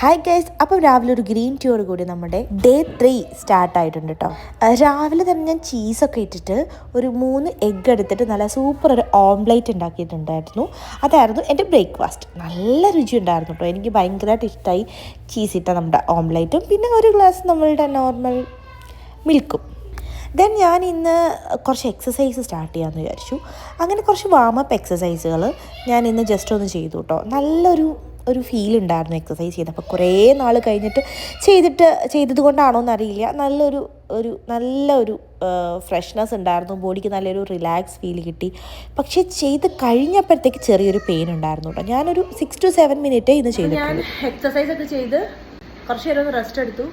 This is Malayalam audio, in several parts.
ഹായ് ഗൈസ്, അപ്പം രാവിലെ ഒരു ഗ്രീൻ ടീയോട് കൂടി നമ്മുടെ ഡേ 3 സ്റ്റാർട്ടായിട്ടുണ്ട് കേട്ടോ. രാവിലെ തന്നെ ഞാൻ ചീസൊക്കെ ഇട്ടിട്ട് ഒരു 3 എഗ്ഗ് എടുത്തിട്ട് നല്ല സൂപ്പർ ഒരു ഓംലേറ്റ് ഉണ്ടാക്കിയിട്ടുണ്ടായിരുന്നു. അതായിരുന്നു എൻ്റെ ബ്രേക്ക്ഫാസ്റ്റ്. നല്ല രുചി ഉണ്ടായിരുന്നു കേട്ടോ. എനിക്ക് ഭയങ്കരമായിട്ട് ഇഷ്ടമായി ചീസ് ഇട്ട നമ്മുടെ ഓംലേറ്റും പിന്നെ ഒരു ഗ്ലാസ് നമ്മളുടെ നോർമൽ മിൽക്കും. ദെൻ ഞാൻ ഇന്ന് കുറച്ച് എക്സസൈസ് സ്റ്റാർട്ട് ചെയ്യാമെന്ന് വിചാരിച്ചു. അങ്ങനെ കുറച്ച് വാമപ്പ് എക്സസൈസുകൾ ഞാൻ ഇന്ന് ജസ്റ്റ് ഒന്ന് ചെയ്തു കേട്ടോ. നല്ലൊരു ഫീൽ ഉണ്ടായിരുന്നു എക്സസൈസ് ചെയ്തപ്പോൾ. കുറേ നാൾ കഴിഞ്ഞിട്ട് ചെയ്തത് കൊണ്ടാണോ എന്നറിയില്ല, നല്ലൊരു ഫ്രഷ്നെസ് ഉണ്ടായിരുന്നു, ബോഡിക്ക് നല്ലൊരു റിലാക്സ് ഫീൽ കിട്ടി. പക്ഷേ ചെയ്ത് കഴിഞ്ഞപ്പോഴത്തേക്ക് ചെറിയൊരു പെയിൻ ഉണ്ടായിരുന്നു കേട്ടോ. ഞാനൊരു 6 to 7 മിനിറ്റ് ഇന്ന് ചെയ്തു. ഞാൻ എക്സസൈസ് ഒക്കെ ചെയ്ത് കുറച്ച് നേരം ഒന്ന് റെസ്റ്റ് എടുത്തു.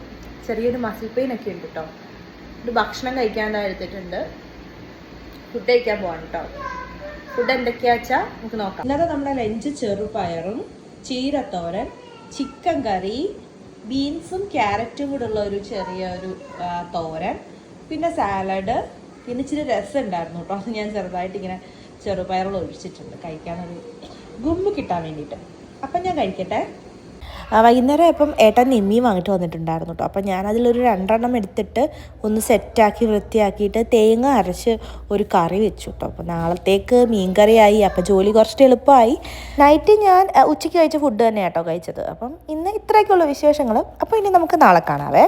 ചെറിയൊരു മസിൽ പെയിൻ ഒക്കെ ഉണ്ട് കേട്ടോ. ഒരു ഭക്ഷണം കഴിക്കാണ്ട് എടുത്തിട്ടുണ്ട്. ഫുഡ് കഴിക്കാൻ പോവാണ് കേട്ടോ. ഫുഡ് എന്തൊക്കെയാ വെച്ചാൽ നമുക്ക് നോക്കാം. അല്ലാതെ നമ്മുടെ ലഞ്ച് ചെറുപയറും ചീരത്തോരൻ, ചിക്കൻ കറി, ബീൻസും ക്യാരറ്റും കൂടെ ഉള്ള ഒരു ചെറിയൊരു തോരൻ, പിന്നെ സാലഡ്, പിന്നെ ഇച്ചിരി രസം ഉണ്ടായിരുന്നു കേട്ടോ. അത് ഞാൻ ചെറുതായിട്ട് ഇങ്ങനെ ചെറുപയറുകൾ ഒഴിച്ചിട്ടുണ്ട് കഴിക്കാനൊരു ഗുമ്മ് കിട്ടാൻ വേണ്ടിയിട്ട്. അപ്പം ഞാൻ കഴിക്കട്ടെ. വൈകുന്നേരം ഇപ്പം ഏട്ടൻ നിമ്മിയും വാങ്ങിട്ട് വന്നിട്ടുണ്ടായിരുന്നു കേട്ടോ. അപ്പം ഞാനതിലൊരു 2 എണ്ണം എടുത്തിട്ട് ഒന്ന് സെറ്റാക്കി വൃത്തിയാക്കിയിട്ട് തേങ്ങ അരച്ച് ഒരു കറി വെച്ചു കേട്ടോ. അപ്പോൾ നാളത്തേക്ക് മീൻ കറിയായി. അപ്പം ജോലി കുറച്ചിട്ട് എളുപ്പമായി. നൈറ്റ് ഞാൻ ഉച്ചയ്ക്ക് കഴിച്ച ഫുഡ് തന്നെയാണ് കേട്ടോ കഴിച്ചത്. അപ്പം ഇന്ന് ഇത്രയൊക്കെയുള്ള വിശേഷങ്ങൾ. അപ്പോൾ ഇനി നമുക്ക് നാളെ കാണാവേ.